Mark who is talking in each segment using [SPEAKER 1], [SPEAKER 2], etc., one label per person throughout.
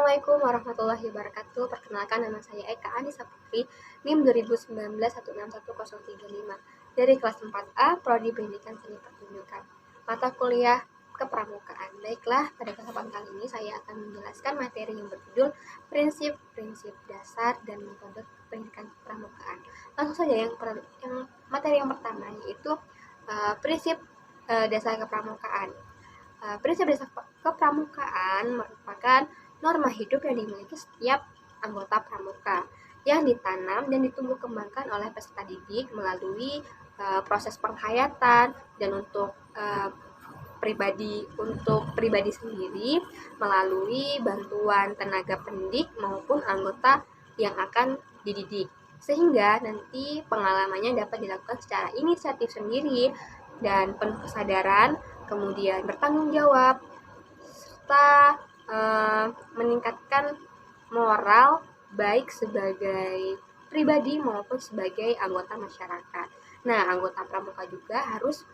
[SPEAKER 1] Assalamualaikum warahmatullahi wabarakatuh. Perkenalkan, nama saya Eka Anissa Putri, NIM 2019 161035 dari kelas 4A, Prodi Pendidikan Seni Pertunjukan, mata kuliah Kepramukaan. Baiklah, pada kesempatan kali ini saya akan menjelaskan materi yang berjudul Prinsip-prinsip dasar dan metode pendidikan kepramukaan. Langsung saja materi yang pertama, yaitu prinsip dasar kepramukaan. Prinsip dasar kepramukaan merupakan norma hidup yang dimiliki setiap anggota pramuka yang ditanam dan ditumbuh kembangkan oleh peserta didik melalui proses penghayatan, dan untuk pribadi sendiri melalui bantuan tenaga pendidik maupun anggota yang akan dididik, sehingga nanti pengalamannya dapat dilakukan secara inisiatif sendiri dan penuh kesadaran, kemudian bertanggung jawab, serta meningkatkan moral baik sebagai pribadi maupun sebagai anggota masyarakat. Nah, anggota pramuka juga harus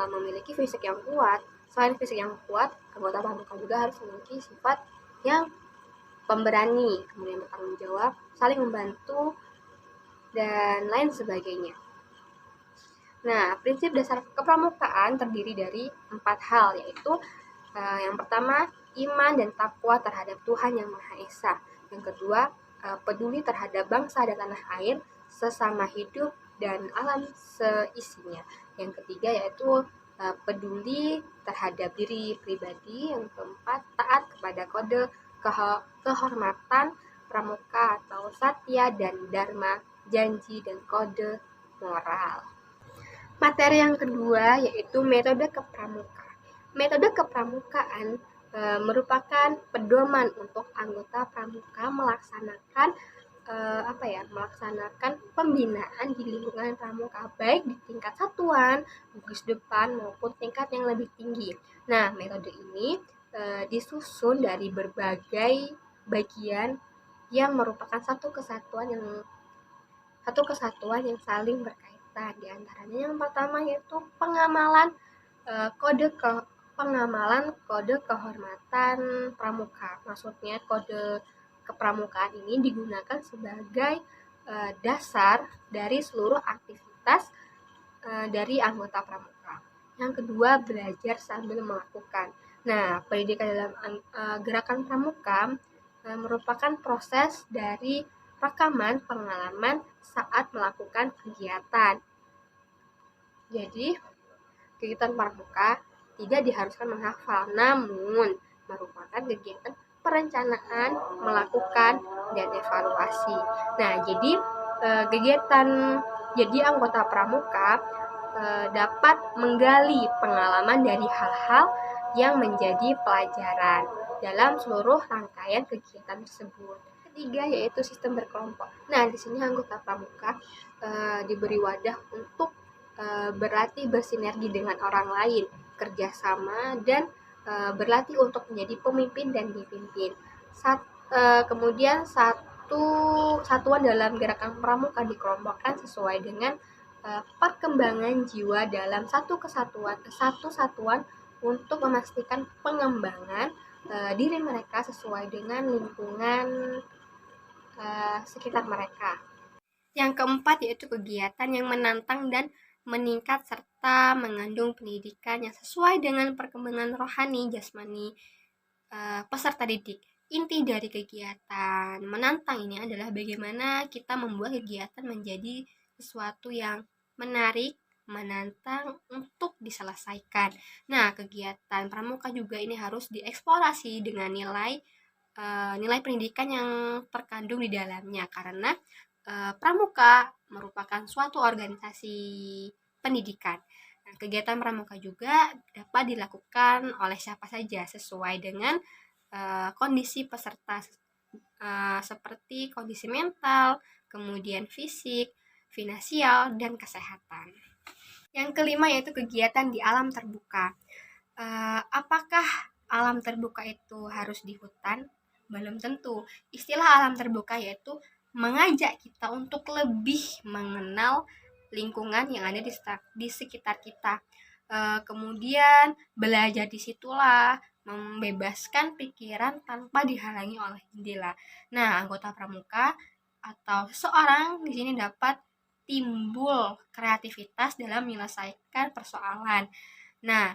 [SPEAKER 1] memiliki fisik yang kuat. Selain fisik yang kuat, anggota pramuka juga harus memiliki sifat yang pemberani, kemudian bertanggung jawab, saling membantu, dan lain sebagainya. Nah, prinsip dasar kepramukaan terdiri dari 4 hal, yaitu yang pertama, iman dan takwa terhadap Tuhan Yang Maha Esa. Yang kedua, peduli terhadap bangsa dan tanah air, sesama hidup, dan alam seisinya. Yang ketiga yaitu peduli terhadap diri pribadi. Yang keempat, taat kepada kode kehormatan pramuka atau satya dan dharma, janji dan kode moral. Materi yang kedua yaitu metode kepramukaan. Metode kepramukaan merupakan pedoman untuk anggota pramuka melaksanakan pembinaan di lingkungan pramuka, baik di tingkat satuan, gugus depan, maupun tingkat yang lebih tinggi. Nah, metode ini disusun dari berbagai bagian yang merupakan satu kesatuan yang saling berkaitan. Di antaranya yang pertama yaitu pengamalan kode kehormatan pramuka. Maksudnya kode kepramukaan ini digunakan sebagai dasar dari seluruh aktivitas dari anggota pramuka. Yang kedua, belajar sambil melakukan. Nah, pendidikan dalam gerakan pramuka merupakan proses dari rekaman pengalaman saat melakukan kegiatan. Jadi, kegiatan pramuka tidak diharuskan menghafal, namun merupakan kegiatan perencanaan, melakukan, dan evaluasi. Nah, jadi anggota pramuka dapat menggali pengalaman dari hal-hal yang menjadi pelajaran dalam seluruh rangkaian kegiatan tersebut. Ketiga yaitu sistem berkelompok. Nah, di sini anggota pramuka diberi wadah untuk berlatih bersinergi dengan orang lain, kerjasama, dan berlatih untuk menjadi pemimpin dan dipimpin. Kemudian satuan dalam gerakan pramuka dikelompokkan sesuai dengan perkembangan jiwa dalam satu satuan untuk memastikan pengembangan diri mereka sesuai dengan lingkungan sekitar mereka. Yang keempat yaitu kegiatan yang menantang dan meningkat serta mengandung pendidikan yang sesuai dengan perkembangan rohani, jasmani peserta didik. Inti dari kegiatan menantang ini adalah bagaimana kita membuat kegiatan menjadi sesuatu yang menarik, menantang untuk diselesaikan. Nah, kegiatan pramuka juga ini harus dieksplorasi dengan nilai pendidikan yang terkandung di dalamnya, karena pramuka merupakan suatu organisasi pendidikan. Nah, kegiatan pramuka juga dapat dilakukan oleh siapa saja sesuai dengan kondisi peserta seperti kondisi mental, kemudian fisik, finansial, dan kesehatan. Yang kelima yaitu kegiatan di alam terbuka. Apakah alam terbuka itu harus di hutan? Belum tentu. Istilah alam terbuka yaitu mengajak kita untuk lebih mengenal lingkungan yang ada di sekitar kita. Kemudian belajar disitulah membebaskan pikiran tanpa dihalangi oleh jendela. Nah, anggota pramuka atau seseorang di sini dapat timbul kreativitas dalam menyelesaikan persoalan. Nah,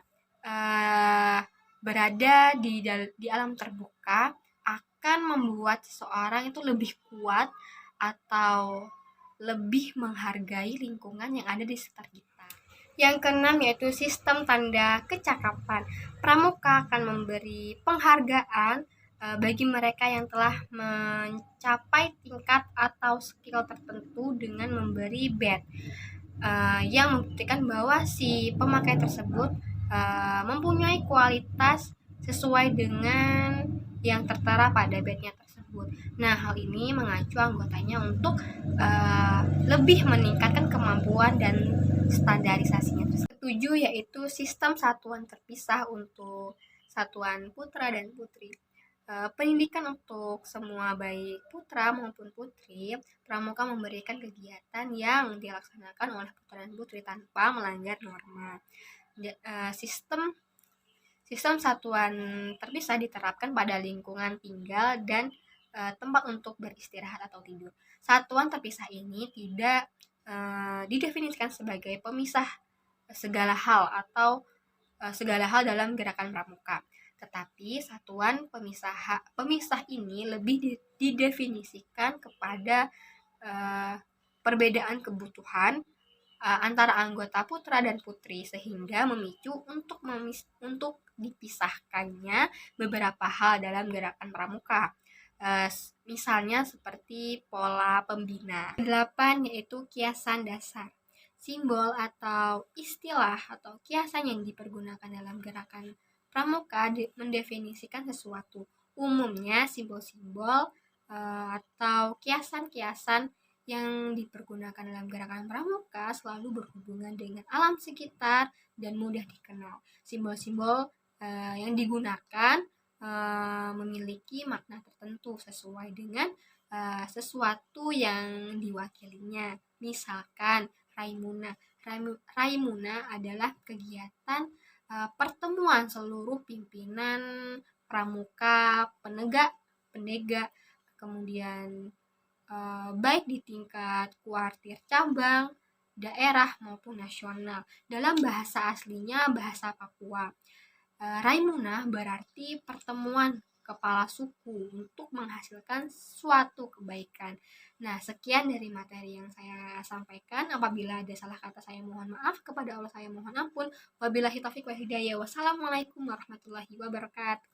[SPEAKER 1] berada di alam terbuka akan membuat seseorang itu lebih kuat atau lebih menghargai lingkungan yang ada di sekitar kita. Yang keenam yaitu sistem tanda kecakapan. Pramuka akan memberi penghargaan bagi mereka yang telah mencapai tingkat atau skill tertentu dengan memberi badge yang membuktikan bahwa si pemakai tersebut mempunyai kualitas sesuai dengan yang tertera pada badge-nya tersebut. Nah, hal ini mengacu anggotanya untuk lebih meningkatkan kemampuan dan standarisasinya. Ketujuh yaitu sistem satuan terpisah untuk satuan putra dan putri. Pendidikan untuk semua baik putra maupun putri, pramuka memberikan kegiatan yang dilaksanakan oleh putra dan putri tanpa melanggar norma. Sistem satuan terpisah diterapkan pada lingkungan tinggal dan tempat untuk beristirahat atau tidur. Satuan terpisah ini tidak didefinisikan sebagai pemisah segala hal atau segala hal dalam gerakan pramuka. Tetapi satuan pemisah ini lebih didefinisikan kepada perbedaan kebutuhan antara anggota putra dan putri sehingga memicu untuk dipisahkannya beberapa hal dalam gerakan pramuka. Misalnya seperti pola pembina. 8 yaitu kiasan dasar. Simbol atau istilah atau kiasan yang dipergunakan dalam gerakan pramuka mendefinisikan sesuatu. Umumnya simbol-simbol atau kiasan-kiasan yang dipergunakan dalam gerakan pramuka selalu berhubungan dengan alam sekitar dan mudah dikenal. Simbol-simbol yang digunakan memiliki makna tertentu sesuai dengan sesuatu yang diwakilinya. Misalkan Raimuna. Raimuna adalah kegiatan pertemuan seluruh pimpinan pramuka, pendega, kemudian baik di tingkat kuartir cabang, daerah maupun nasional. Dalam bahasa aslinya bahasa Papua. Raimuna berarti pertemuan kepala suku untuk menghasilkan suatu kebaikan. Nah, sekian dari materi yang saya sampaikan. Apabila ada salah kata saya mohon maaf, kepada Allah saya mohon ampun. Wabillahi taufiq wal hidayah. Wassalamualaikum warahmatullahi wabarakatuh.